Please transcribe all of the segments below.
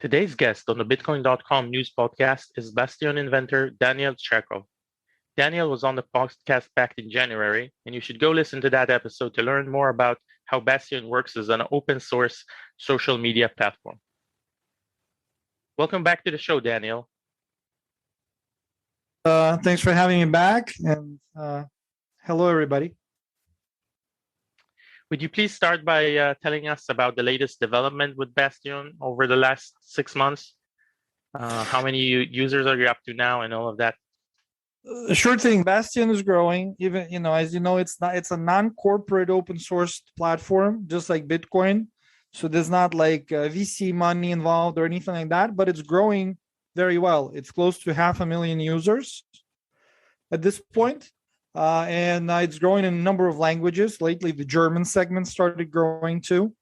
Today's guest on the Bitcoin.com news podcast is Bastion inventor Daniel Satchkov. Daniel was on the podcast back in January, and you should go listen to that episode to learn more about how Bastion works as an open source social media platform. Welcome back to the show, Daniel. Thanks for having me back, and hello, everybody. Would you please start by telling us about the latest development with Bastion over the last 6 months? How many users are you up to now, and all of that? Sure thing. Bastion is growing. Even as you know, it's a non-corporate open source platform, just like Bitcoin. So there's not like VC money involved or anything like that. But it's growing very well. It's close to 500,000 users at this point. And it's growing in a number of languages. Lately, the German segment started growing too.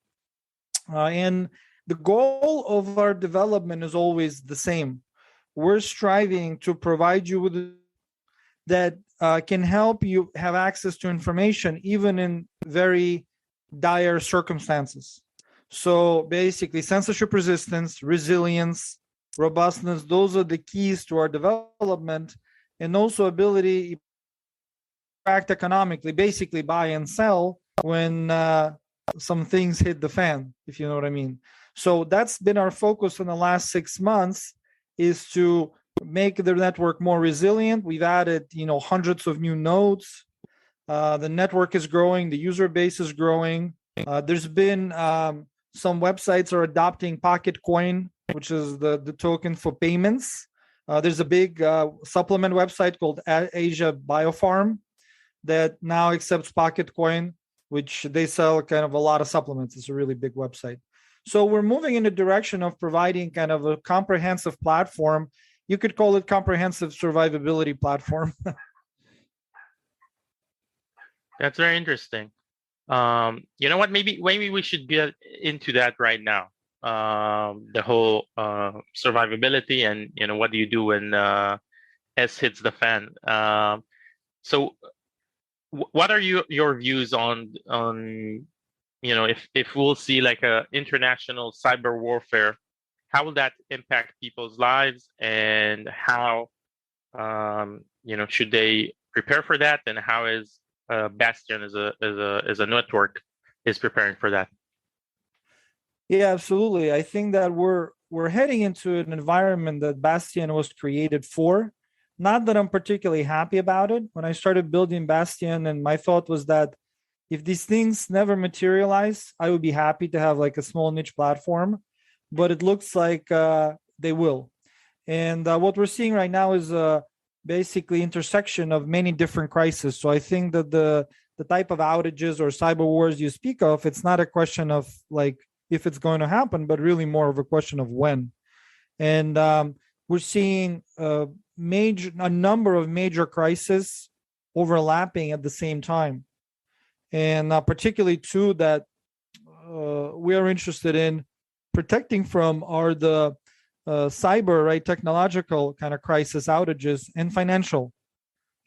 And the goal of our development is always the same. We're striving to provide you with that can help you have access to information, even in very dire circumstances. So basically, censorship resistance, resilience, robustness, those are the keys to our development, and also ability act economically, basically buy and sell when some things hit the fan, if you know what I mean. So that's been our focus in the last 6 months, is to make the network more resilient. We've added, hundreds of new nodes. The network is growing. The user base is growing. There's been some websites are adopting Pocketcoin, which is the token for payments. There's a big supplement website called Asia Biofarm that now accepts Pocketcoin, which they sell kind of a lot of supplements. It's a really big website. So we're moving in the direction of providing kind of a comprehensive platform. You could call it comprehensive survivability platform. That's very interesting. You know what? Maybe we should get into that right now. The whole survivability and what do you do when S hits the fan. So what are your views on if we'll see like a international cyber warfare, how will that impact people's lives, and how should they prepare for that, and how is Bastion as a network is preparing for that? Yeah, absolutely. I think that we're heading into an environment that Bastion was created for. Not that I'm particularly happy about it. When I started building Bastion, and my thought was that if these things never materialize, I would be happy to have like a small niche platform, but it looks like they will. And what we're seeing right now is basically intersection of many different crises. So I think that the type of outages or cyber wars you speak of, it's not a question of like if it's going to happen, but really more of a question of when. And we're seeing a number of major crises overlapping at the same time. And particularly two that we are interested in protecting from are the cyber, right, technological kind of crisis outages, and financial.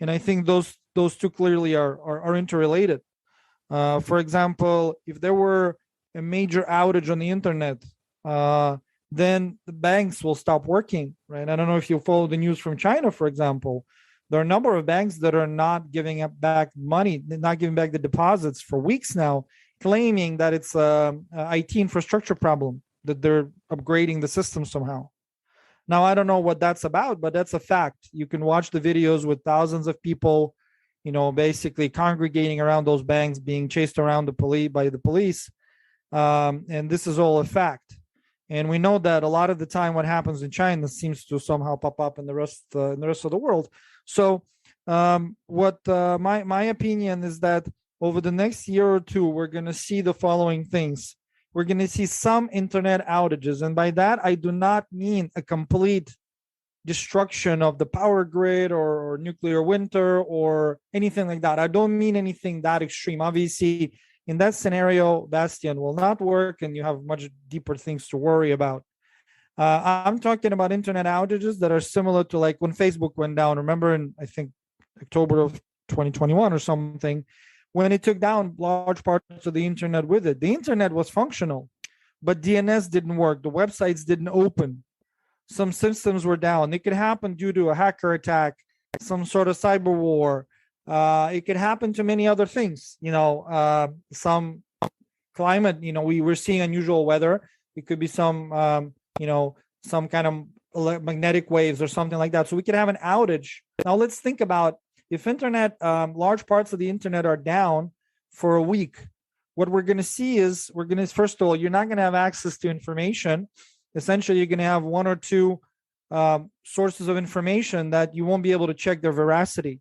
And I think those two clearly are interrelated. For example, if there were a major outage on the internet, then the banks will stop working, right? I don't know if you follow the news from China, for example. There are a number of banks that are not giving back money, not giving back the deposits for weeks now, claiming that it's an IT infrastructure problem, that they're upgrading the system somehow. Now, I don't know what that's about, but that's a fact. You can watch the videos with thousands of people, basically congregating around those banks, being chased around by the police. And this is all a fact. And we know that a lot of the time what happens in China seems to somehow pop up in the rest of the world. So my opinion is that over the next year or two, we're going to see the following things. We're going to see some internet outages. And by that, I do not mean a complete destruction of the power grid or nuclear winter or anything like that. I don't mean anything that extreme. Obviously, in that scenario, Bastion will not work, and you have much deeper things to worry about. I'm talking about internet outages that are similar to like when Facebook went down. Remember in, I think, October of 2021 or something, when it took down large parts of the internet with it. The internet was functional, but DNS didn't work. The websites didn't open. Some systems were down. It could happen due to a hacker attack, some sort of cyber war. It could happen to many other things. Some climate. We were seeing unusual weather. It could be some some kind of magnetic waves or something like that. So we could have an outage. Now let's think about if internet, large parts of the internet are down for a week. What we're going to see is first of all, you're not going to have access to information. Essentially, you're going to have one or two sources of information that you won't be able to check their veracity.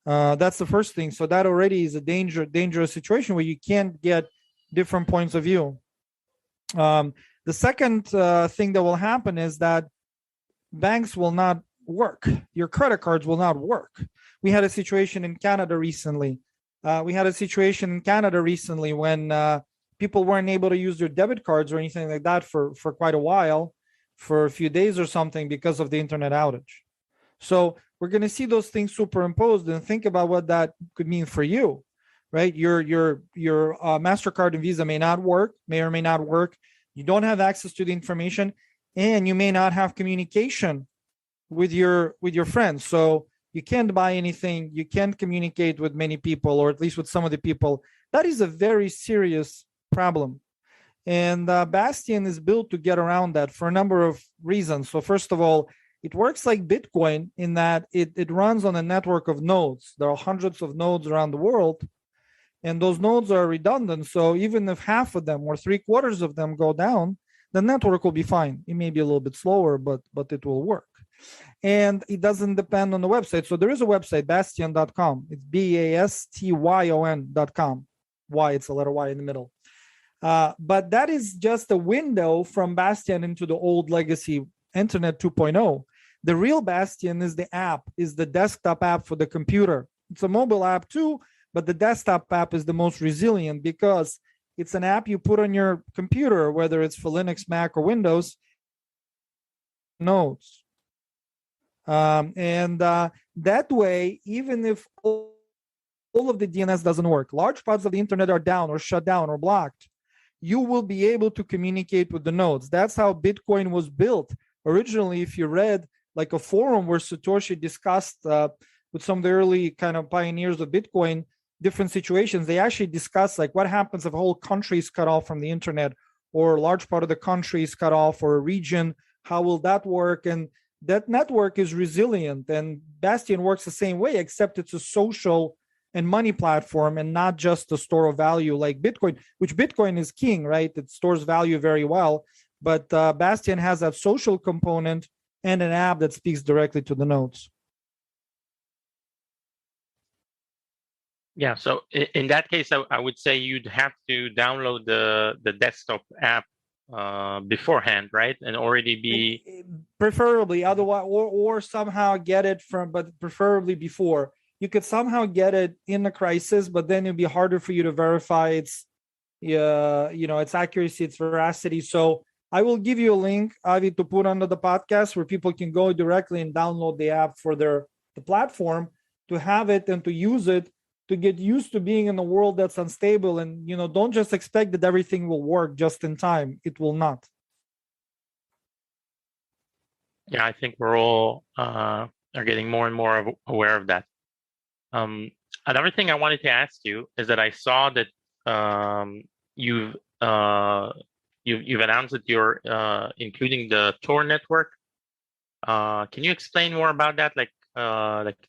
That's the first thing. So that already is a dangerous situation where you can't get different points of view. The second thing that will happen is that banks will not work. Your credit cards will not work. We had a situation in Canada recently. When people weren't able to use their debit cards or anything like that for quite a while, for a few days or something, because of the internet outage. So we're going to see those things superimposed, and think about what that could mean for you, right? Your MasterCard and Visa may or may not work. You don't have access to the information, and you may not have communication with your friends. So you can't buy anything. You can't communicate with many people, or at least with some of the people. That is a very serious problem. And Bastion is built to get around that for a number of reasons. So first of all, it works like Bitcoin in that it runs on a network of nodes. There are hundreds of nodes around the world, and those nodes are redundant. So even if half of them or 3/4 of them go down, the network will be fine. It may be a little bit slower, but it will work. And it doesn't depend on the website. So there is a website, Bastyon.com. It's Bastyon.com. Y, it's a letter Y in the middle. But that is just a window from Bastion into the old legacy Internet 2.0. The real Bastion is the app, is the desktop app for the computer. It's a mobile app too, but the desktop app is the most resilient because it's an app you put on your computer, whether it's for Linux, Mac, or Windows, nodes. That way, even if all of the DNS doesn't work, large parts of the internet are down or shut down or blocked, you will be able to communicate with the nodes. That's how Bitcoin was built. Originally, if you read like a forum where Satoshi discussed with some of the early kind of pioneers of Bitcoin, different situations, they actually discussed like what happens if a whole country is cut off from the internet, or a large part of the country is cut off, or a region, how will that work? And that network is resilient, and Bastion works the same way, except it's a social and money platform and not just a store of value like Bitcoin, which Bitcoin is king, right? It stores value very well. But Bastion has that social component and an app that speaks directly to the nodes. Yeah, so in that case, I would say you'd have to download the desktop app beforehand, right? And already be preferably otherwise, or somehow get it but preferably before. You could somehow get it in a crisis, but then it'd be harder for you to verify its accuracy, its veracity. So I will give you a link, Avi, to put under the podcast where people can go directly and download the app for the platform, to have it and to use it, to get used to being in a world that's unstable. And, don't just expect that everything will work just in time. It will not. Yeah, I think we're all are getting more and more aware of that. Another thing I wanted to ask you is that I saw that you've announced that you're including the Tor network. Can you explain more about that? Like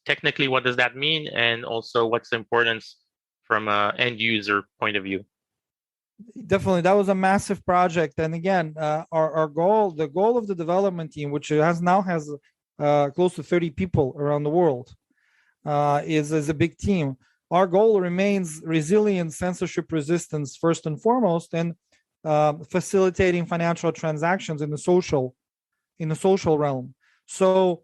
technically, what does that mean, and also what's the importance from an end user point of view? Definitely, that was a massive project, and again, our goal, the goal of the development team, which has close to 30 people around the world, is a big team. Our goal remains resilient censorship resistance first and foremost, and facilitating financial transactions in the social realm. So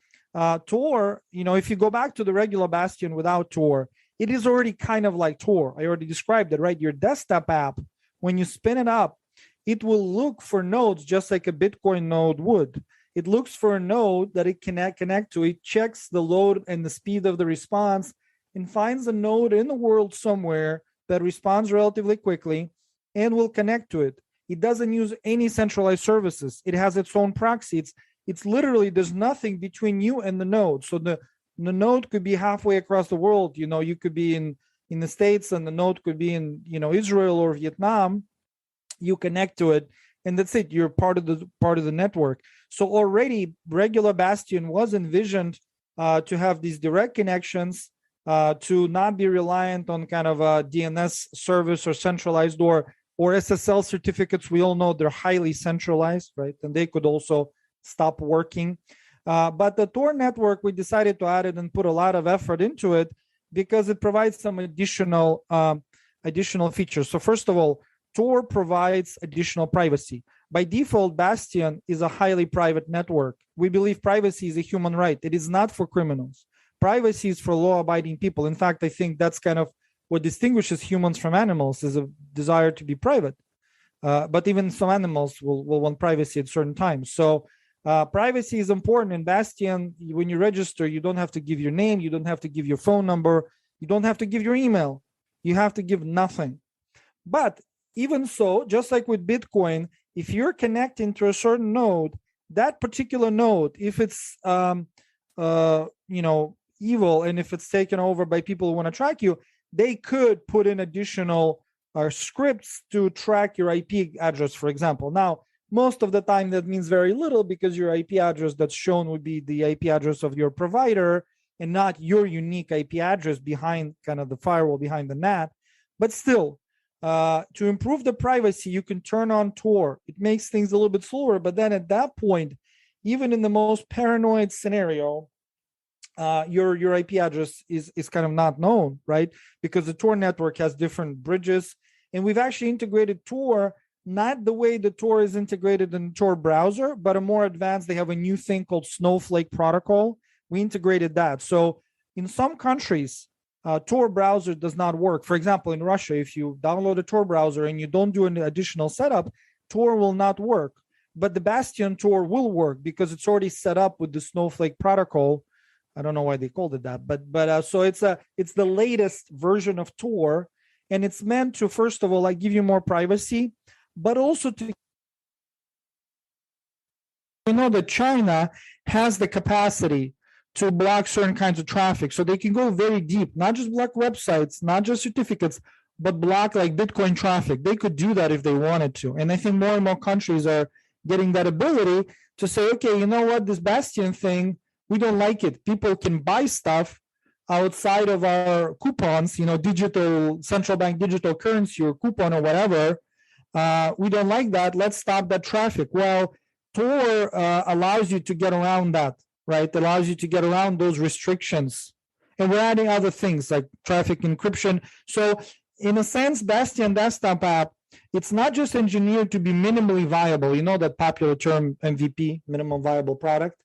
Tor, if you go back to the regular Bastion without Tor, it is already kind of like Tor. I already described it, right? Your desktop app, when you spin it up, it will look for nodes just like a Bitcoin node would. It looks for a node that it can connect to. It checks the load and the speed of the response and finds a node in the world somewhere that responds relatively quickly and will connect to it. It doesn't use any centralized services. It has its own proxy. It's literally, there's nothing between you and the node. So the node could be halfway across the world. You could be in the States, and the node could be in, Israel or Vietnam. You connect to it, and that's it. You're part of the network. So already regular Bastion was envisioned to have these direct connections, to not be reliant on kind of a DNS service or centralized or SSL certificates. We all know they're highly centralized, right? And they could also stop working. But the Tor network, we decided to add it and put a lot of effort into it because it provides some additional features. So first of all, Tor provides additional privacy. By default, Bastion is a highly private network. We believe privacy is a human right. It is not for criminals. Privacy is for law-abiding people. In fact, I think that's kind of what distinguishes humans from animals, is a desire to be private. But even some animals will want privacy at certain times. So privacy is important. In Bastion, when you register, you don't have to give your name. You don't have to give your phone number. You don't have to give your email. You have to give nothing. But even so, just like with Bitcoin, if you're connecting to a certain node, that particular node, if it's evil, and if it's taken over by people who want to track you, they could put in additional scripts to track your IP address, for example. Now, most of the time that means very little, because your IP address that's shown would be the IP address of your provider and not your unique IP address behind kind of the firewall, behind the NAT. But still, to improve the privacy, you can turn on Tor. It makes things a little bit slower, but then at that point, even in the most paranoid scenario, your IP address is kind of not known, right? Because the Tor network has different bridges, and we've actually integrated Tor, not the way the Tor is integrated in the Tor browser, but a more advanced. They have a new thing called Snowflake Protocol. We integrated that. So in some countries, Tor browser does not work. For example, in Russia, if you download a Tor browser and you don't do an additional setup, Tor will not work. But the Bastion Tor will work because it's already set up with the Snowflake Protocol. I don't know why they called it that, but so it's the latest version of Tor, and it's meant to, first of all, give you more privacy, but also to, that China has the capacity to block certain kinds of traffic, so they can go very deep, not just block websites, not just certificates, but block like Bitcoin traffic. They could do that if they wanted to, and I think more and more countries are getting that ability to say, okay, you know what, this Bastion thing, we don't like it. People can buy stuff outside of our coupons, digital, central bank digital currency or coupon or whatever. We don't like that. Let's stop that traffic. Well, Tor allows you to get around that, right? Allows you to get around those restrictions. And we're adding other things like traffic encryption. So in a sense, Bastion desktop app, it's not just engineered to be minimally viable. You know that popular term MVP, minimum viable product?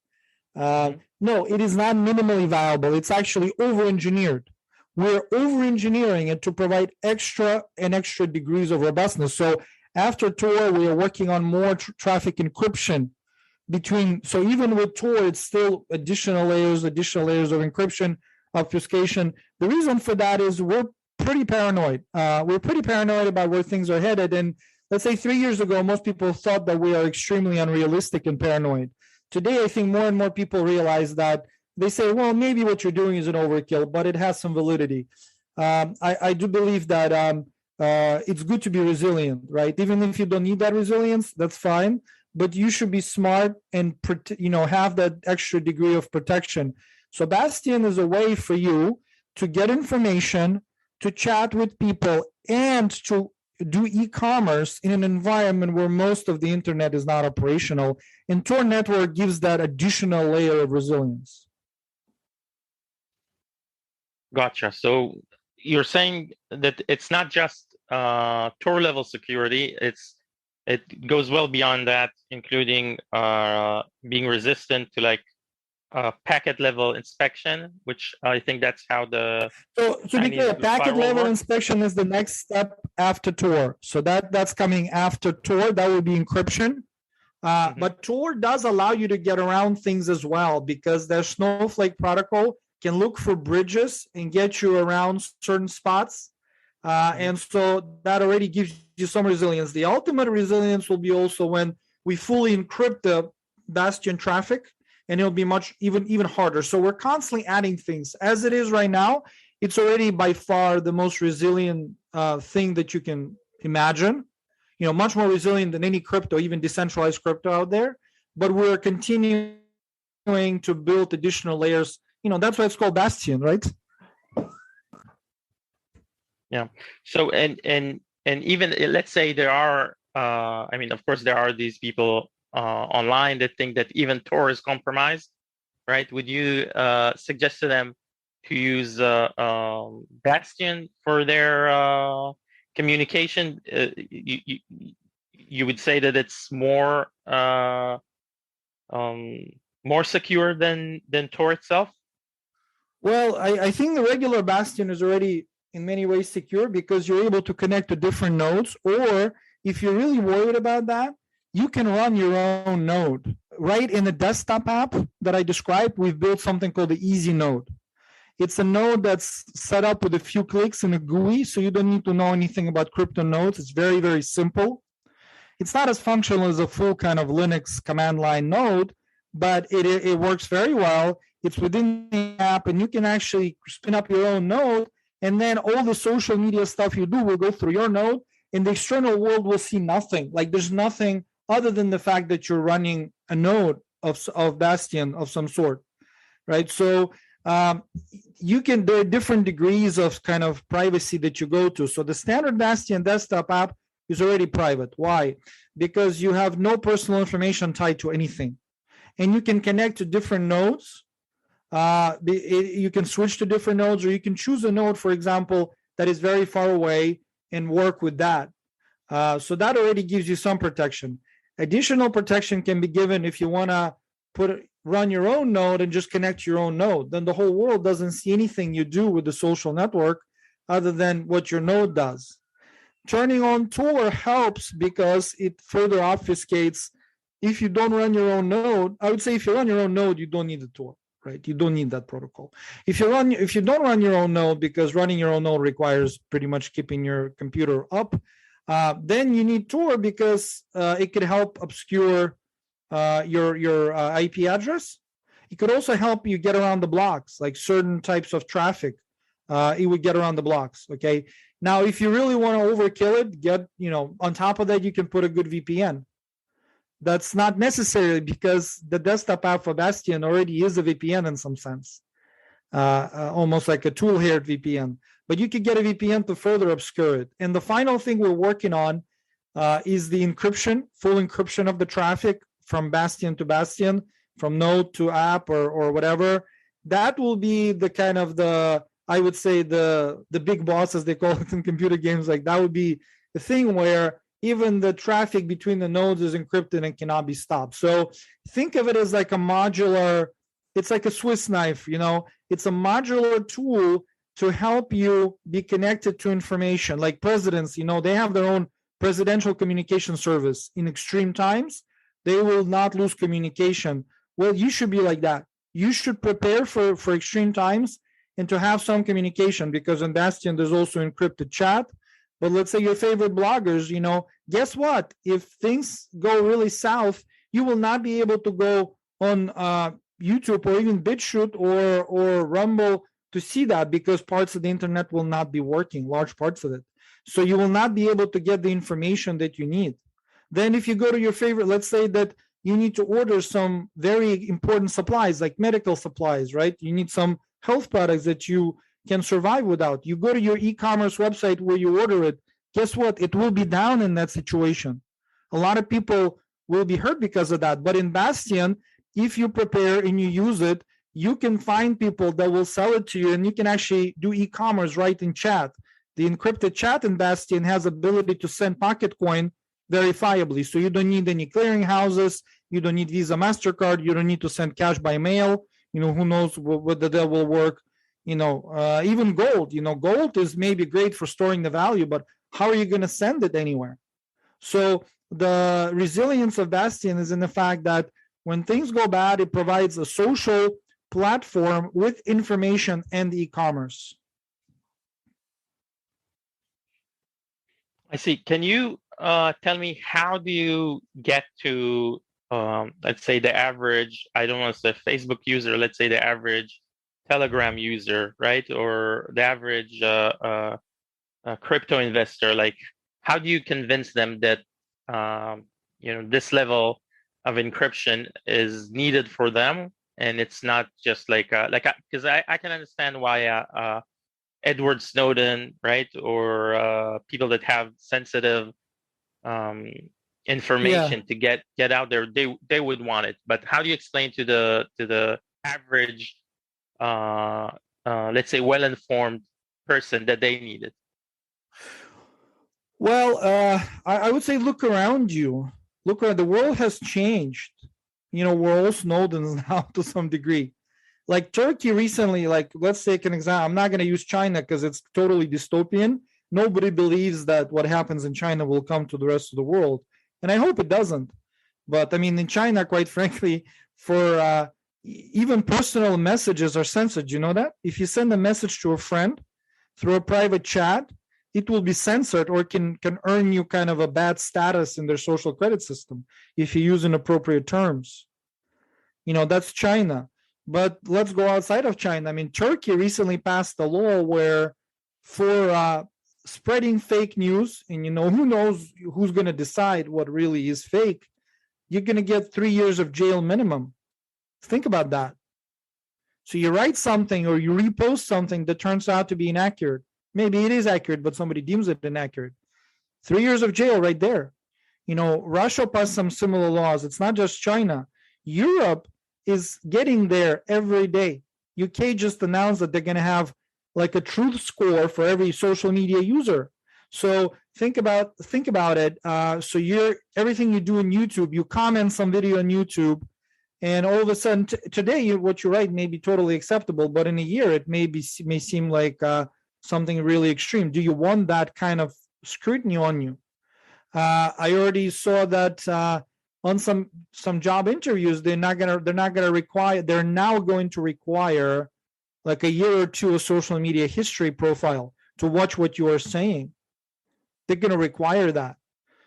No, it is not minimally viable. It's actually over-engineered. We're over-engineering it to provide extra degrees of robustness. So after Tor, we are working on more traffic encryption so even with Tor, it's still additional layers of encryption, obfuscation. The reason for that is we're pretty paranoid. We're pretty paranoid about where things are headed. And let's say 3 years ago, most people thought that we are extremely unrealistic and paranoid. Today, I think more and more people realize that they say, well, maybe what you're doing is an overkill, but it has some validity. I do believe that it's good to be resilient, right? Even if you don't need that resilience, that's fine. But you should be smart and have that extra degree of protection. So Bastion is a way for you to get information, to chat with people, and to do e-commerce in an environment where most of the internet is not operational. And Tor network gives that additional layer of resilience. Gotcha. So you're saying that it's not just Tor level security, it goes well beyond that, including being resistant to packet level inspection, which I think that's how the so to be clear, packet level inspection is the next step after Tor. So that's coming after Tor. That would be encryption. But Tor does allow you to get around things as well, because the Snowflake protocol can look for bridges and get you around certain spots. And so that already gives you some resilience. The ultimate resilience will be also when we fully encrypt the Bastion traffic, and it'll be much even harder. So we're constantly adding things. As it is right now, it's already by far the most resilient thing that you can imagine. Much more resilient than any crypto, even decentralized crypto out there. But we're continuing to build additional layers. That's why it's called Bastion, right? Yeah. So and even let's say there are, of course, there are these people online that think that even Tor is compromised, right? Would you suggest to them to use Bastion for their communication? You would say that it's more secure than Tor itself? Well, I think the regular Bastion is already in many ways secure because you're able to connect to different nodes. Or if you're really worried about that, you can run your own node. Right in the desktop app that I described, we've built something called the Easy Node. It's a node that's set up with a few clicks in a GUI, so you don't need to know anything about crypto nodes. It's very, very simple. It's not as functional as a full kind of Linux command line node, but it works very well. It's within the app, and you can actually spin up your own node, and then all the social media stuff you do will go through your node, and the external world will see nothing. Like there's nothing other than the fact that you're running a node of Bastion of some sort, right? So there are different degrees of kind of privacy that you go to. So the standard Bastion desktop app is already private. Why? Because you have no personal information tied to anything, and you can connect to different nodes. You can switch to different nodes, or you can choose a node, for example, that is very far away and work with that. So that already gives you some protection. Additional protection can be given if you want to run your own node and just connect to your own node. Then the whole world doesn't see anything you do with the social network other than what your node does. Turning on Tor helps because it further obfuscates. If you don't run your own node, I would say if you run your own node, you don't need the Tor, right? You don't need that protocol. If you don't run your own node, because running your own node requires pretty much keeping your computer up, then you need Tor because it could help obscure your IP address. It could also help you get around the blocks, like certain types of traffic. It would get around the blocks. Okay. Now, if you really want to overkill it, on top of that, you can put a good VPN. That's not necessary because the desktop app for Bastion already is a VPN in some sense, almost like a tool-haired VPN. But you could get a VPN to further obscure it. And the final thing we're working on is the encryption, full encryption of the traffic from Bastion to Bastion, from node to app or whatever. That will be the kind of I would say the big boss, as they call it in computer games. Like that would be the thing where even the traffic between the nodes is encrypted and cannot be stopped. So think of it as like a modular, it's like a Swiss knife, it's a modular tool to help you be connected to information. Like presidents, they have their own presidential communication service. In extreme times, they will not lose communication. Well, you should be like that. You should prepare for extreme times and to have some communication, because in Bastion, there's also encrypted chat. But let's say your favorite bloggers, guess what? If things go really south, you will not be able to go on YouTube or even BitChute or Rumble to see that, because parts of the internet will not be working, large parts of it. So you will not be able to get the information that you need. Then if you go to your favorite, let's say that you need to order some very important supplies like medical supplies, right? You need some health products that you can survive without. You go to your e-commerce website where you order it. Guess what? It will be down in that situation. A lot of people will be hurt because of that. But in Bastion, if you prepare and you use it, you can find people that will sell it to you, and you can actually do e-commerce right in chat. The encrypted chat in Bastion has ability to send Pocketcoin verifiably. So you don't need any clearing houses. You don't need Visa, MasterCard. You don't need to send cash by mail. Who knows whether that will work. Even gold. Gold is maybe great for storing the value, but how are you going to send it anywhere? So the resilience of Bastion is in the fact that when things go bad, it provides a social platform with information and e-commerce. I see. Can you tell me how do you get to, let's say, the average, I don't want to say Facebook user, let's say the average Telegram user, right? Or the average crypto investor? Like, how do you convince them that this level of encryption is needed for them, and it's not just like because I can understand why Edward Snowden, right, or people that have sensitive um, Yeah. information to get out there, they would want it. But how do you explain to the average, uh, let's say, well-informed person that they need it? Well, I would say look around you. Look around. The world has changed. We're all Snowdens now to some degree. Like Turkey recently, like let's take an example. I'm not going to use China because it's totally dystopian. Nobody believes that what happens in China will come to the rest of the world, and I hope it doesn't. But I mean, in China, quite frankly, for even personal messages are censored. You know that if you send a message to a friend through a private chat, it will be censored or can earn you kind of a bad status in their social credit system if you use inappropriate terms. That's China. But let's go outside of China. I mean, Turkey recently passed a law where for spreading fake news, and who knows who's going to decide what really is fake, you're going to get 3 years of jail minimum. Think about that. So you write something or you repost something that turns out to be inaccurate. Maybe it is accurate, but somebody deems it inaccurate. 3 years of jail right there. Russia passed some similar laws. It's not just China. Europe is getting there every day. UK just announced that they're going to have like a truth score for every social media user. So think about it. So everything you do on YouTube, you comment some video on YouTube, and all of a sudden today what you write may be totally acceptable, but in a year it may seem like something really extreme. Do you want that kind of scrutiny on you? I already saw that on some job interviews, they're now going to require like a year or two of social media history profile to watch what you are saying. They're going to require that.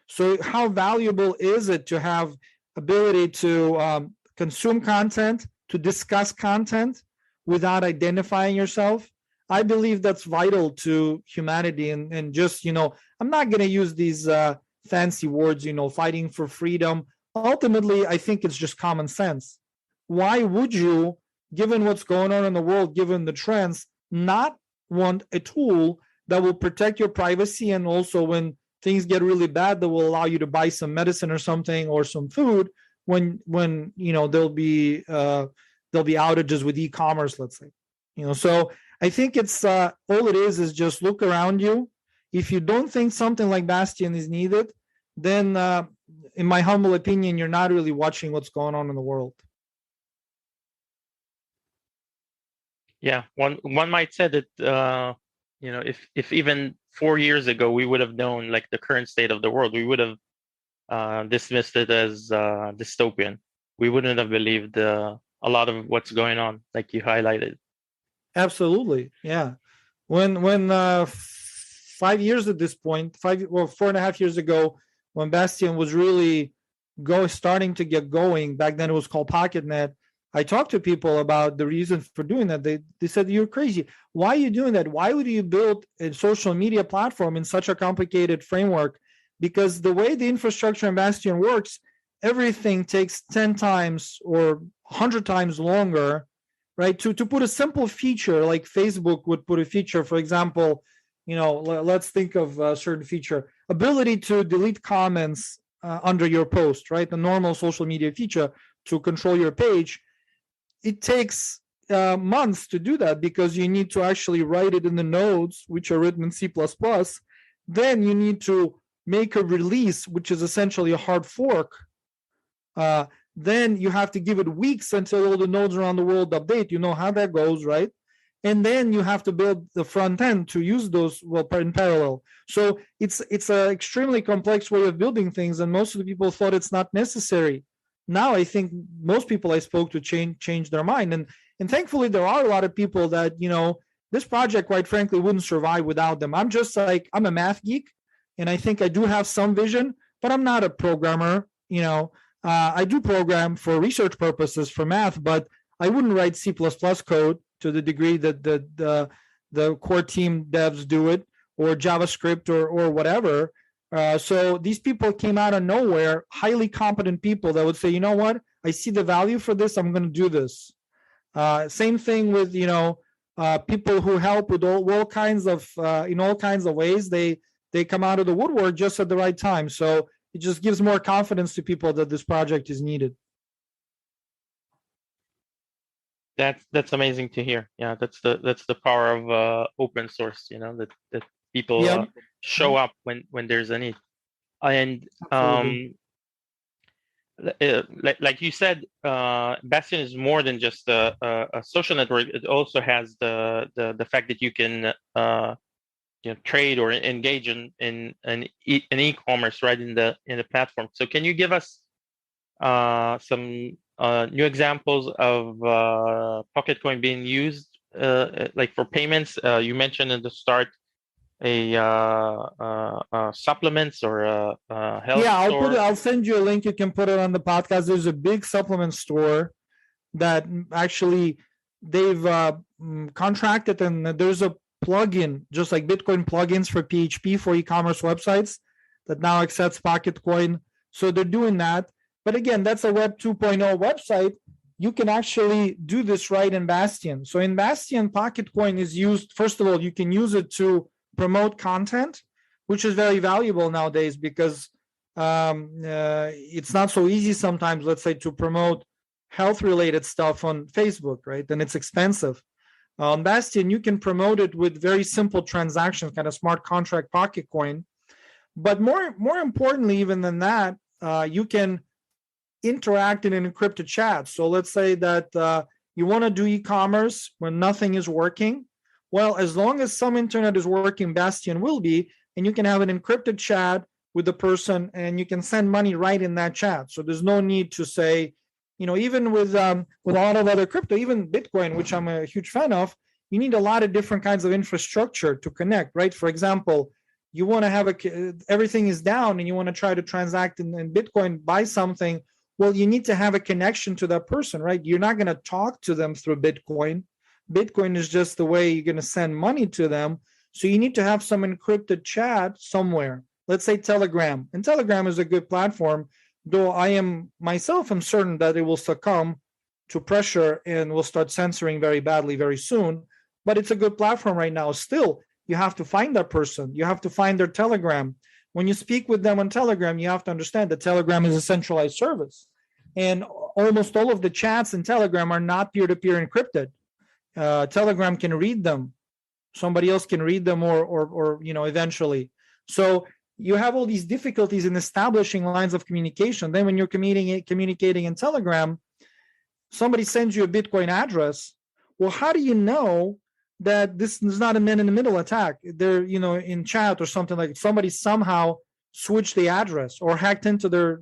So how valuable is it to have ability to consume content, to discuss content without identifying yourself? I believe that's vital to humanity. And just, I'm not going to use these fancy words, fighting for freedom. Ultimately, I think it's just common sense. Why would you, given what's going on in the world, given the trends, not want a tool that will protect your privacy, and also when things get really bad, that will allow you to buy some medicine or something or some food when there'll be outages with e-commerce, let's say. So I think it's all it is just look around you. If you don't think something like Bastion is needed, then in my humble opinion, you're not really watching what's going on in the world. Yeah, one might say that if even 4 years ago we would have known like the current state of the world, we would have dismissed it as dystopian. We wouldn't have believed a lot of what's going on, like you highlighted. Absolutely, yeah. When 5 years at this point, 4.5 years ago, when Bastion was really starting to get going, back then it was called PocketNet. I talked to people about the reason for doing that. They said, you're crazy. Why are you doing that? Why would you build a social media platform in such a complicated framework? Because the way the infrastructure in Bastion works, everything takes 10 times or 100 times longer, right? To put a simple feature like Facebook would put a feature, for example, let's think of a certain feature, ability to delete comments under your post, right? The normal social media feature to control your page. It takes months to do that because you need to actually write it in the nodes, which are written in C++. Then you need to make a release, which is essentially a hard fork. Then you have to give it weeks until all the nodes around the world update. You know how that goes, right? And then you have to build the front end to use those in parallel. So it's an extremely complex way of building things, and most of the people thought it's not necessary. Now I think most people I spoke to change their mind, and thankfully there are a lot of people that this project, quite frankly, wouldn't survive without them. I'm a math geek, and I think I do have some vision, but I'm not a programmer. I do program for research purposes for math, but I wouldn't write C++ code to the degree that the core team devs do it, or JavaScript or whatever. So these people came out of nowhere, highly competent people that would say, you know what, I see the value for this, I'm going to do this. Same thing with people who help with all kinds of in all kinds of ways. They come out of the woodwork just at the right time. So it just gives more confidence to people that this project is needed. That's amazing to hear. Yeah, that's the power of open source. That people show up when there's a need. And like you said, Bastion is more than just a social network. It also has the fact that you can trade or engage in e-commerce right in the platform. So can you give us some new examples of Pocketcoin being used like for payments? You mentioned in the start supplements or a health store. I'll send you a link. You can put it on the podcast. There's a big supplement store that actually they've contracted, and there's a plugin, just like Bitcoin plugins for PHP for e-commerce websites, that now accepts Pocketcoin. So they're doing that. But again, that's a Web 2.0 website. You can actually do this right in Bastion. So in Bastion, Pocketcoin is used. First of all, you can use it to promote content, which is very valuable nowadays, because it's not so easy sometimes, let's say, to promote health-related stuff on Facebook, right? And it's expensive. On Bastion, you can promote it with very simple transactions, kind of smart contract Pocketcoin. But more importantly, even than that, you can interact in an encrypted chat. So let's say that you want to do e-commerce when nothing is working. Well, as long as some internet is working, Bastion will be, and you can have an encrypted chat with the person, and you can send money right in that chat. So there's no need to say, even with a lot of other crypto, even Bitcoin, which I'm a huge fan of, you need a lot of different kinds of infrastructure to connect, right? For example, you want to have everything is down and you want to try to transact in Bitcoin, buy something. Well, you need to have a connection to that person, right? You're not going to talk to them through Bitcoin. Bitcoin is just the way you're going to send money to them. So you need to have some encrypted chat somewhere. Let's say Telegram. And Telegram is a good platform, though I am certain that it will succumb to pressure and will start censoring very badly very soon. But it's a good platform right now. Still, you have to find that person. You have to find their Telegram. When you speak with them on Telegram, you have to understand that Telegram is a centralized service. And almost all of the chats in Telegram are not peer-to-peer encrypted. Telegram can read them. Somebody else can read them or eventually. So you have all these difficulties in establishing lines of communication. Then when you're communicating in Telegram, somebody sends you a Bitcoin address. Well, how do you know that this is not a man-in-the-middle attack? They're, in chat or something, like somebody somehow switched the address or hacked into their,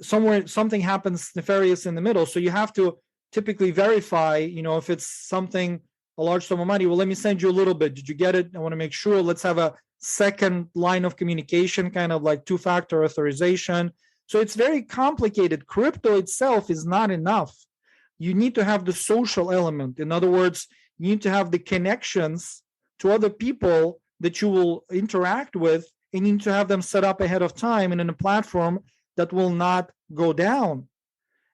somewhere something happens nefarious in the middle. So you have to typically verify, if it's something, a large sum of money. Well, let me send you a little bit. Did you get it? I want to make sure. Let's have a second line of communication, kind of like two-factor authorization. So it's very complicated. Crypto itself is not enough. You need to have the social element. In other words, you need to have the connections to other people that you will interact with, and you need to have them set up ahead of time and in a platform that will not go down.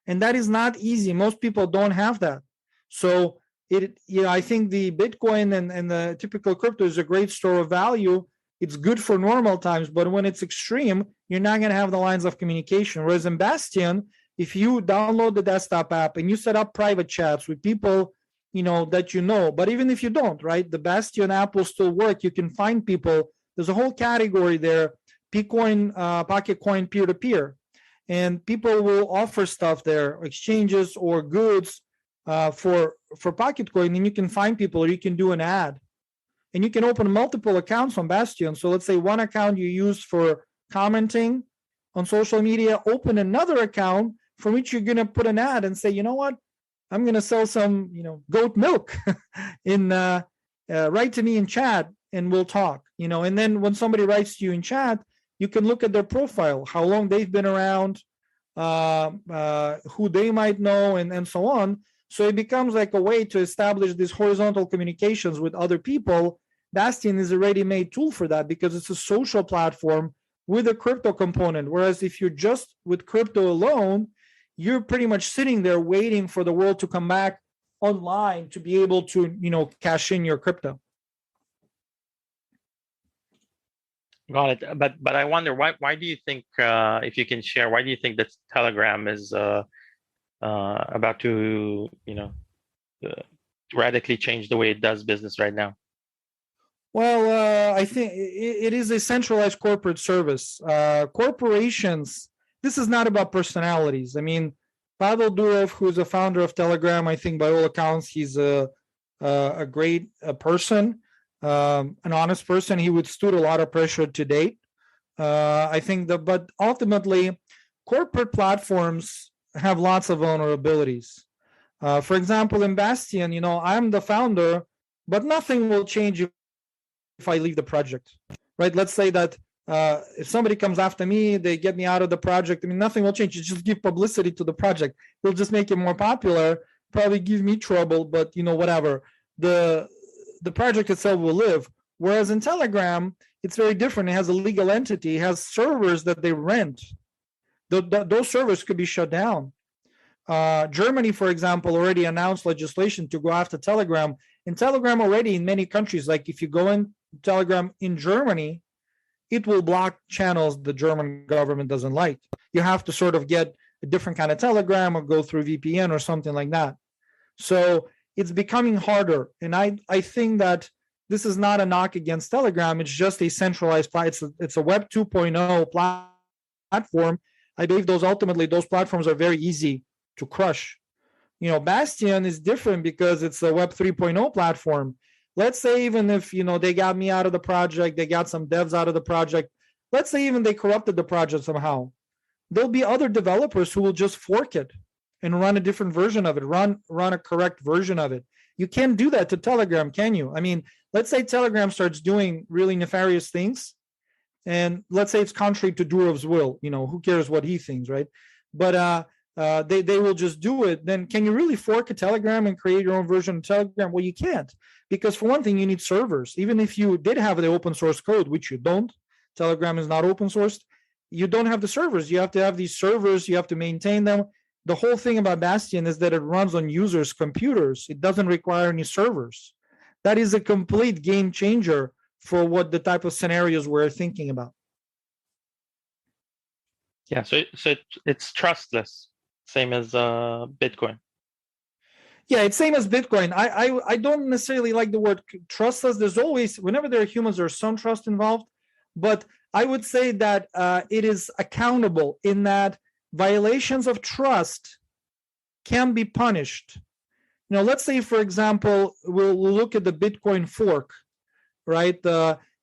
And that is not easy. Most people don't have that. So I think the Bitcoin and the typical crypto is a great store of value. It's good for normal times, but when it's extreme, you're not going to have the lines of communication. Whereas in Bastion, if you download the desktop app and you set up private chats with people, that but even if you don't, right, the Bastion app will still work. You can find people. There's a whole category there, Pcoin, Pocketcoin peer-to-peer. And people will offer stuff there, exchanges or goods for Pocketcoin, and you can find people, or you can do an ad. And you can open multiple accounts on Bastion. So let's say one account you use for commenting on social media, open another account from which you're going to put an ad and say, you know what, I'm going to sell some, goat milk write to me in chat and we'll talk. And then when somebody writes to you in chat, you can look at their profile, how long they've been around, who they might know, and so on. So it becomes like a way to establish these horizontal communications with other people. Bastion is a ready-made tool for that because it's a social platform with a crypto component. Whereas if you're just with crypto alone, you're pretty much sitting there waiting for the world to come back online to be able to, cash in your crypto. Got it. But I wonder why do you think, if you can share, why do you think that Telegram is about to radically change the way it does business right now? Well, I think it is a centralized corporate service. Corporations, this is not about personalities. I mean, Pavel Durov, who's the founder of Telegram, I think by all accounts, he's a great person, an honest person. He withstood a lot of pressure to date. I think but ultimately, corporate platforms have lots of vulnerabilities. For example, in Bastion, I'm the founder, but nothing will change if I leave the project, right? Let's say that if somebody comes after me, they get me out of the project. I mean, nothing will change. You just give publicity to the project. They'll just make it more popular, probably give me trouble, but whatever. The project itself will live. Whereas in Telegram, it's very different. It has a legal entity. It has servers that they rent. Those servers could be shut down. Germany, for example, already announced legislation to go after Telegram. In Telegram already in many countries, like if you go in Telegram in Germany, it will block channels the German government doesn't like. You have to sort of get a different kind of Telegram or go through VPN or something like that. So it's becoming harder. And I think that this is not a knock against Telegram. It's just a centralized platform. It's a Web 2.0 platform. I believe those platforms are very easy to crush. Bastion is different because it's a Web 3.0 platform. Let's say even if, they got me out of the project, they got some devs out of the project, let's say even they corrupted the project somehow, there'll be other developers who will just fork it and run a different version of it, run a correct version of it. You can't do that to Telegram, can you? I mean, let's say Telegram starts doing really nefarious things, and let's say it's contrary to Durov's will, who cares what he thinks, right? But they will just do it. Then can you really fork a Telegram and create your own version of Telegram? Well, you can't, because for one thing, you need servers. Even if you did have the open source code, which you don't, Telegram is not open sourced, you don't have the servers. You have to have these servers, you have to maintain them. The whole thing about Bastion is that it runs on users' computers. It doesn't require any servers. That is a complete game changer for what the type of scenarios we're thinking about. Yeah, so it's trustless, same as Bitcoin. Yeah, it's same as Bitcoin. I don't necessarily like the word trustless. There's always, whenever there are humans, there's some trust involved. But I would say that it is accountable in that violations of trust can be punished. Let's say, for example, we'll look at the Bitcoin fork, right?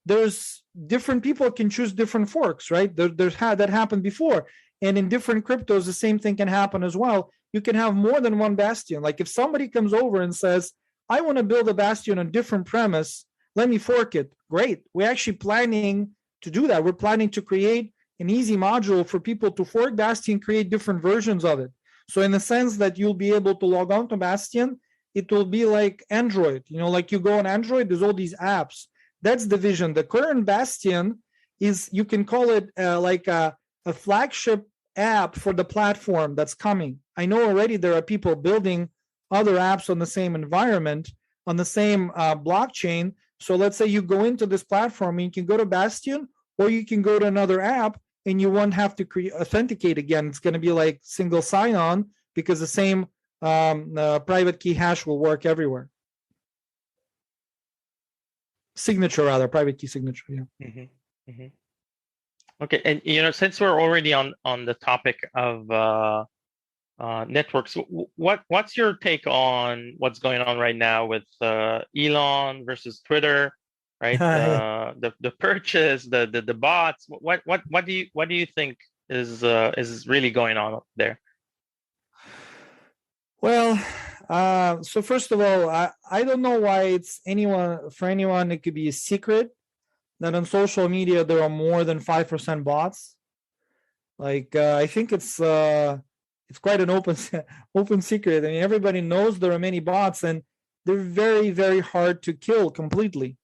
There's different people can choose different forks, right? That happened before. And in different cryptos, the same thing can happen as well. You can have more than one Bastion. Like if somebody comes over and says, I want to build a Bastion on a different premise, let me fork it. Great. We're actually planning to do that. We're planning to create an easy module for people to fork Bastion, create different versions of it. So in the sense that you'll be able to log on to Bastion, it will be like Android. Like you go on Android, there's all these apps. That's the vision. The current Bastion is, you can call it like a flagship app for the platform that's coming. I know already there are people building other apps on the same environment, on the same blockchain. So let's say you go into this platform and you can go to Bastion, or you can go to another app and you won't have to authenticate again. It's going to be like single sign-on because the same private key hash will work everywhere. Signature, rather, private key signature. Yeah. Mm-hmm. Mm-hmm. Okay, and since we're already on the topic of networks, what's your take on what's going on right now with Elon versus Twitter, right? The purchase, the bots. What do you think is really going on there? Well, so first of all, I don't know why it's for anyone it could be a secret, that on social media there are more than 5% bots. Like I think it's quite an open secret. I mean, everybody knows there are many bots, and they're very, very hard to kill completely.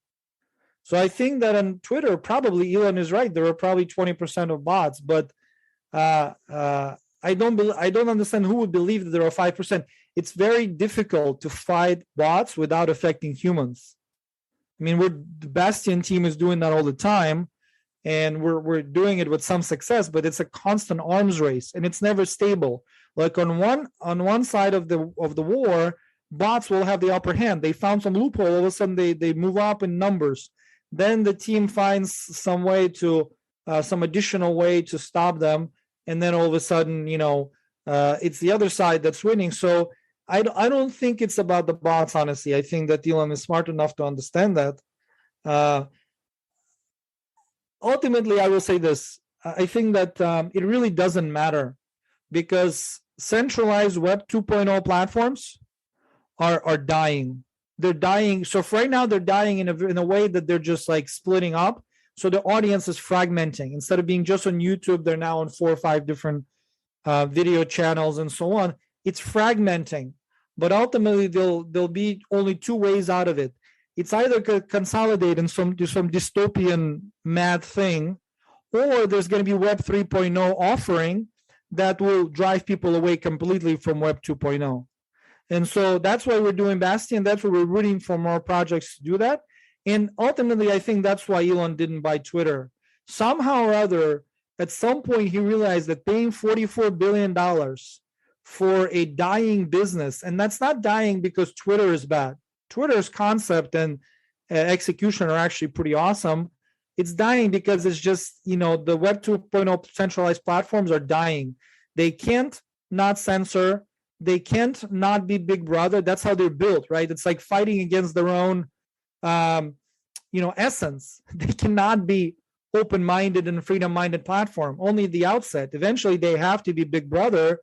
So I think that on Twitter, probably Elon is right. There are probably 20% of bots, but I don't understand who would believe that there are 5%. It's very difficult to fight bots without affecting humans. I mean, the Bastion team is doing that all the time, and we're doing it with some success, but it's a constant arms race, and it's never stable. Like on one side of the war, bots will have the upper hand. They found some loophole, all of a sudden they move up in numbers. Then the team finds some way to some additional way to stop them, and then all of a sudden, it's the other side that's winning. So I don't think it's about the bots, honestly. I think that Elon is smart enough to understand that. Ultimately, I will say this. I think that it really doesn't matter, because centralized Web 2.0 platforms are dying. They're dying. So for right now, they're dying in a way that they're just like splitting up. So the audience is fragmenting. Instead of being just on YouTube, they're now on 4 or 5 different video channels and so on. It's fragmenting. But ultimately, there'll be only 2 ways out of it. It's either consolidate and do some dystopian mad thing, or there's going to be Web 3.0 offering that will drive people away completely from Web 2.0. And so that's why we're doing Bastion. That's why we're rooting for more projects to do that. And ultimately, I think that's why Elon didn't buy Twitter. Somehow or other, at some point, he realized that paying $44 billion for a dying business, and that's not dying because Twitter is bad. Twitter's concept and execution are actually pretty awesome. It's dying because it's just, the Web 2.0 centralized platforms are dying. They can't not censor. They can't not be Big Brother. That's how they're built, right? It's like fighting against their own, essence. They cannot be open-minded and freedom-minded platform. Only at the outset. Eventually, they have to be Big Brother,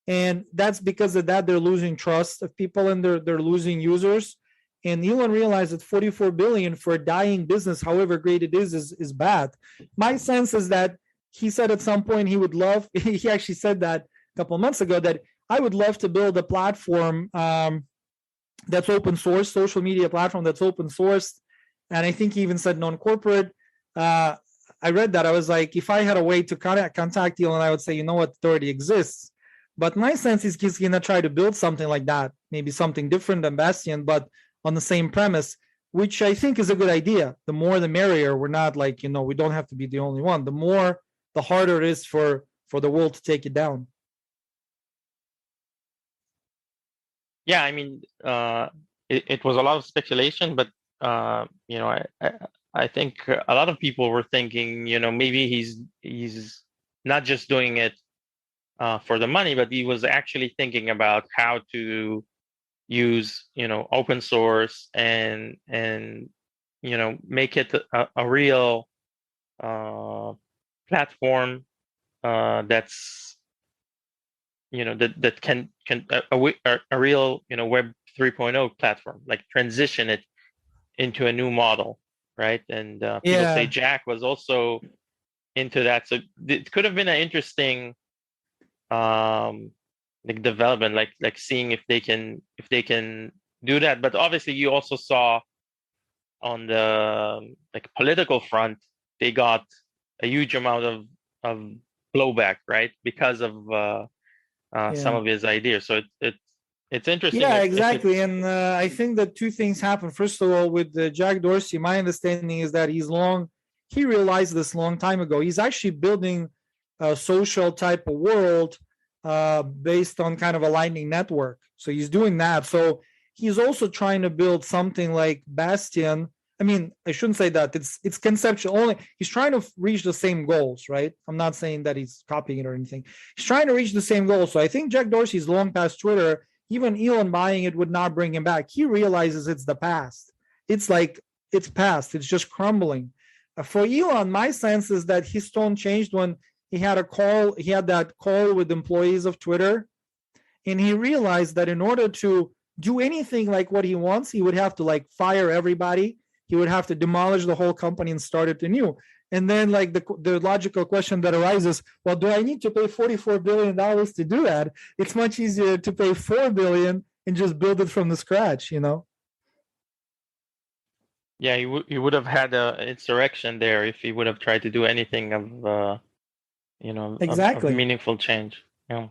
and that's because of that they're losing trust of people, and they're losing users. And Elon realized that $44 billion for a dying business, however great it is bad. My sense is that he said at some point he would love. He actually said that a couple of months ago, that I would love to build a platform that's open source, social media platform that's open source. And I think he even said non-corporate. I read that. I was like, if I had a way to contact Elon, I would say, you know what, it already exists. But my sense is he's going to try to build something like that, maybe something different than Bastion, but on the same premise, which I think is a good idea. The more, the merrier. We're not like, we don't have to be the only one. The more, the harder it is for the world to take it down. Yeah, I mean, it was a lot of speculation, but I think a lot of people were thinking, maybe he's not just doing it for the money, but he was actually thinking about how to use, open source and make it a real platform that's that can a real Web 3.0 platform, like transition it into a new model, right? And people say Jack was also into that, so it could have been an interesting like development, like seeing if they can do that. But obviously, you also saw on the political front, they got a huge amount of blowback, right, because of some of his ideas. So it's interesting. Yeah, exactly. And I think that 2 things happen. First of all, with Jack Dorsey, my understanding is that he realized this long time ago. He's actually building a social type of world based on kind of a Lightning Network. So he's doing that. So he's also trying to build something like Bastion. I mean, I shouldn't say that. It's conceptual only. He's trying to reach the same goals, right? I'm not saying that he's copying it or anything. He's trying to reach the same goals. So I think Jack Dorsey's long past Twitter. Even Elon buying it would not bring him back. He realizes it's the past. It's like, it's past. It's just crumbling. For Elon, my sense is that his tone changed when he had that call with employees of Twitter, and he realized that in order to do anything like what he wants, he would have to fire everybody. he would have to demolish the whole company and start it anew. And then like the logical question that arises, well, do I need to pay $44 billion to do that? It's much easier to pay $4 billion and just build it from the scratch, you know? Yeah, he would have had an insurrection there if he would have tried to do anything of Exactly. of meaningful change. Yeah,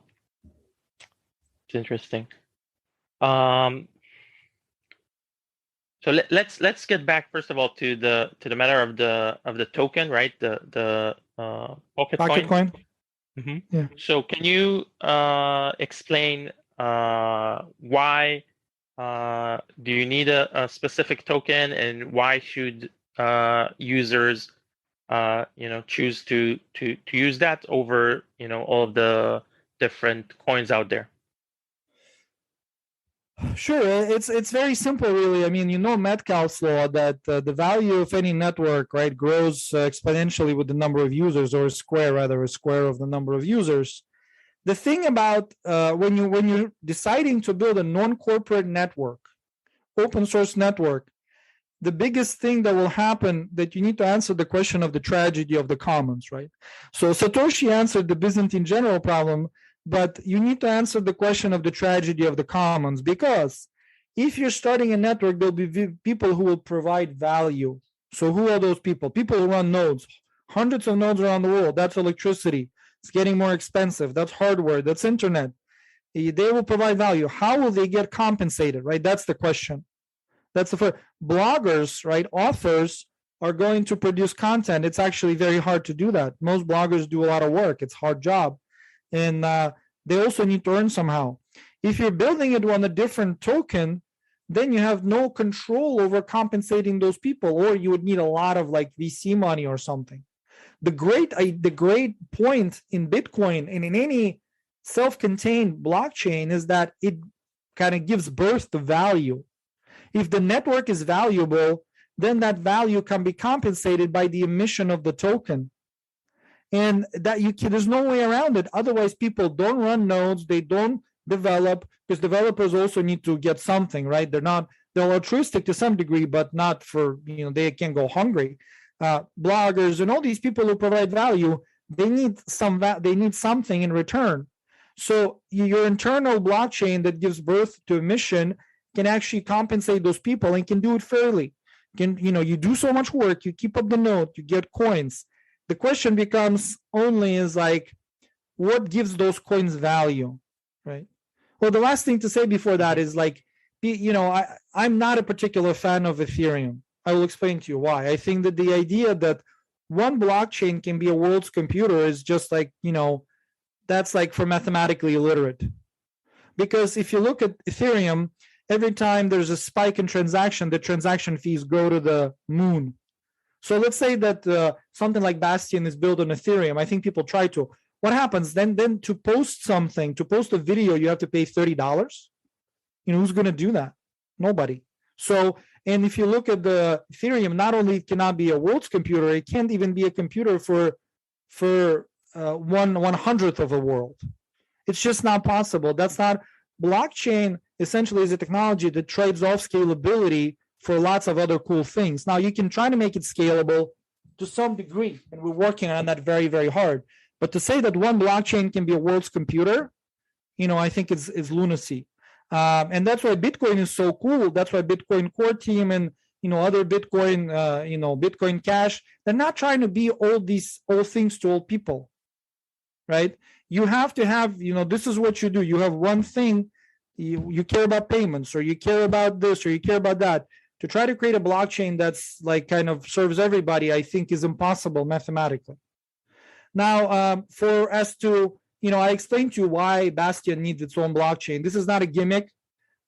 it's interesting. So let's get back first of all to the matter of the token, right? The Pocketcoin. Pocketcoin. Mm-hmm. Yeah. So can you explain why do you need a specific token, and why should users choose to use that over all of the different coins out there? Sure, it's very simple, really. I mean, Metcalfe's law that the value of any network, right, grows exponentially with the number of users, or a square of the number of users. The thing about when you're deciding to build a non-corporate network, open source network, the biggest thing that will happen that you need to answer the question of the tragedy of the commons, right? So Satoshi answered the Byzantine general problem, but you need to answer the question of the tragedy of the commons, because if you're starting a network, there'll be people who will provide value. So who are those people? People who run nodes, hundreds of nodes around the world. That's electricity. It's getting more expensive. That's hardware. That's internet. They will provide value. How will they get compensated, right? That's the question. That's the first. Bloggers, right? Authors are going to produce content. It's actually very hard to do that. Most bloggers do a lot of work. It's a hard job. And they also need to earn somehow. If you're building it on a different token, then you have no control over compensating those people, or you would need a lot of like VC money or something. The great point in Bitcoin and in any self-contained blockchain is that it kind of gives birth to value. If the network is valuable, then that value can be compensated by the emission of the token. And that there's no way around it. Otherwise, people don't run nodes, they don't develop, because developers also need to get something, right? They're altruistic to some degree, but not for, they can go hungry. Bloggers and all these people who provide value, they need something in return. So your internal blockchain that gives birth to emission can actually compensate those people and can do it fairly. You do so much work, you keep up the node, you get coins. The question becomes what gives those coins value, right? Well, the last thing to say before that is I'm not a particular fan of Ethereum. I will explain to you why. I think that the idea that one blockchain can be a world's computer is just that's for mathematically illiterate. Because if you look at Ethereum, every time there's a spike in transaction, the transaction fees go to the moon. So let's say that something like Bastion is built on Ethereum. I think people try to. What happens then to post something, to post a video, you have to pay $30? Who's going to do that? Nobody. So, and if you look at the Ethereum, not only it cannot be a world's computer, it can't even be a computer for 1/100th of a world. It's just not possible. That's not. Blockchain essentially is a technology that trades off scalability for lots of other cool things. Now, you can try to make it scalable to some degree, and we're working on that very, very hard. But to say that one blockchain can be a world's computer, I think is lunacy. And that's why Bitcoin is so cool. That's why Bitcoin core team and other Bitcoin, Bitcoin Cash, they're not trying to be all things to all people, right? You have to have, this is what you do. You have one thing, you care about payments, or you care about this, or you care about that. To try to create a blockchain that's kind of serves everybody, I think is impossible mathematically. Now, I explained to you why Bastion needs its own blockchain. This is not a gimmick.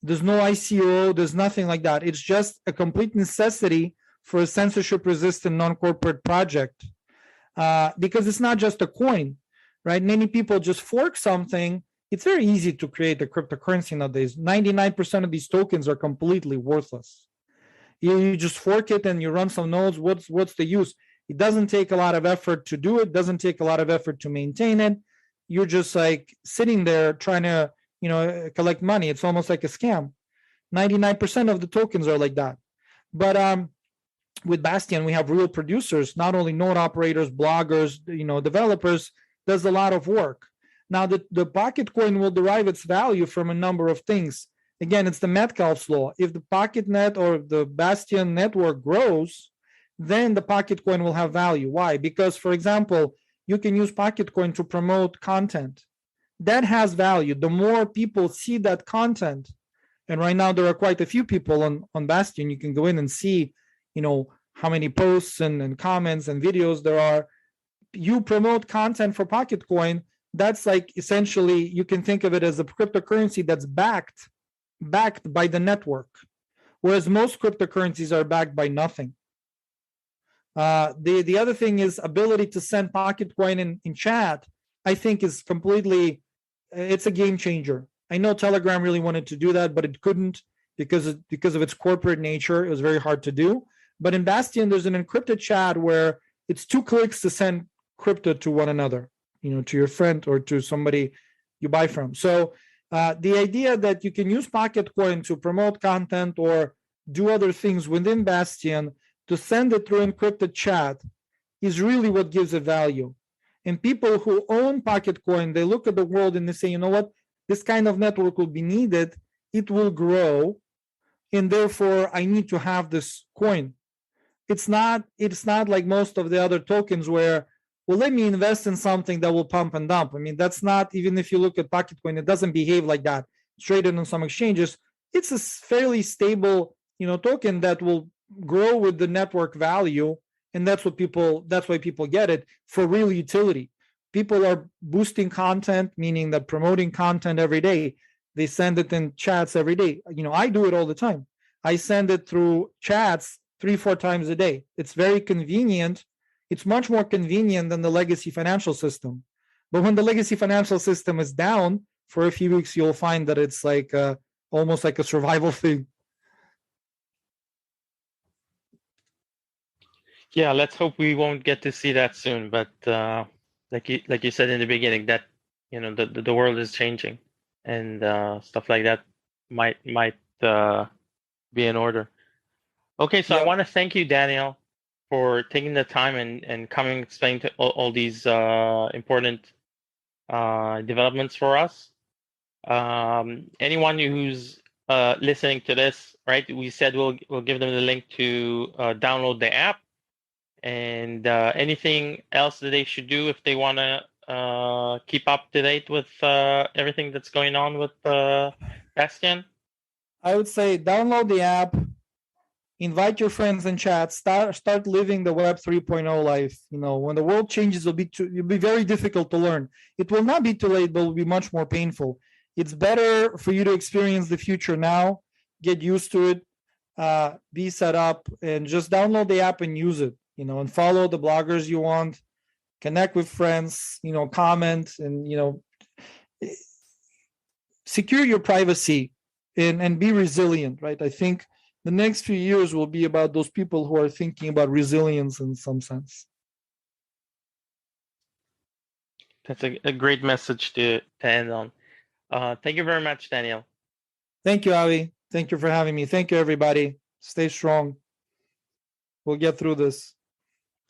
There's no ICO. There's nothing like that. It's just a complete necessity for a censorship-resistant non-corporate project, because it's not just a coin, right? Many people just fork something. It's very easy to create a cryptocurrency nowadays. 99% of these tokens are completely worthless. You just fork it and you run some nodes. What's the use? It doesn't take a lot of effort to do it. Doesn't take a lot of effort to maintain it. You're just sitting there trying to collect money. It's almost like a scam. 99% of the tokens are like that. But with Bastion, we have real producers, not only node operators, bloggers, developers, does a lot of work. Now, the Pocketcoin will derive its value from a number of things. Again, it's the Metcalfe's law. If the PocketNet or the Bastion network grows, then the Pocketcoin will have value. Why? Because, for example, you can use Pocketcoin to promote content. That has value. The more people see that content, and right now there are quite a few people on Bastion, you can go in and see, how many posts and comments and videos there are. You promote content for Pocketcoin, that's like essentially, you can think of it as a cryptocurrency that's backed by the network, whereas most cryptocurrencies are backed by nothing. The other thing is ability to send Pocketcoin in chat, I think is completely, it's a game changer. I know Telegram really wanted to do that, but it couldn't because of its corporate nature. It was very hard to do. But in Bastion, there's an encrypted chat where it's 2 clicks to send crypto to one another, to your friend or to somebody you buy from. So the idea that you can use Pocketcoin to promote content or do other things within Bastion to send it through encrypted chat is really what gives it value. And people who own Pocketcoin, they look at the world and they say, you know what, this kind of network will be needed, it will grow, and therefore I need to have this coin. It's not like most of the other tokens where, well, let me invest in something that will pump and dump. I mean, that's not, even if you look at Pocketcoin, it doesn't behave like that. It's traded on some exchanges. It's a fairly stable, token that will grow with the network value, and that's why people get it for real utility. People are boosting content, meaning that promoting content every day. They send it in chats every day. I do it all the time. I send it through chats 3-4 times a day. It's very convenient. It's much more convenient than the legacy financial system. But when the legacy financial system is down for a few weeks, you'll find that it's like almost like a survival thing. Yeah, let's hope we won't get to see that soon. But like you said in the beginning, that the world is changing, and stuff like that might be in order. Okay, so I want to thank you, Daniel, for taking the time and coming and explaining to all these important developments for us. Anyone who's listening to this, right? We said we'll give them the link to download the app, and anything else that they should do if they want to keep up to date with everything that's going on with Bastion. I would say download the app, invite your friends in chat, start living the Web 3.0 life. When the world changes, it'll be very difficult to learn. It will not be too late, but it will be much more painful. It's better for you to experience the future now, get used to it, be set up, and just download the app and use it, and follow the bloggers you want, connect with friends, comment, and, secure your privacy and be resilient, right? I think the next few years will be about those people who are thinking about resilience in some sense. That's a great message to end on. Thank you very much, Daniel. Thank you, Avi. Thank you for having me. Thank you, everybody. Stay strong. We'll get through this.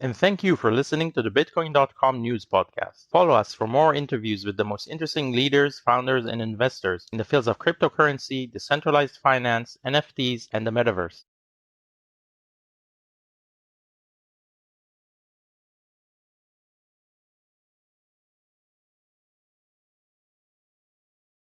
And thank you for listening to the Bitcoin.com news podcast. Follow us for more interviews with the most interesting leaders, founders, and investors in the fields of cryptocurrency, decentralized finance, NFTs, and the metaverse.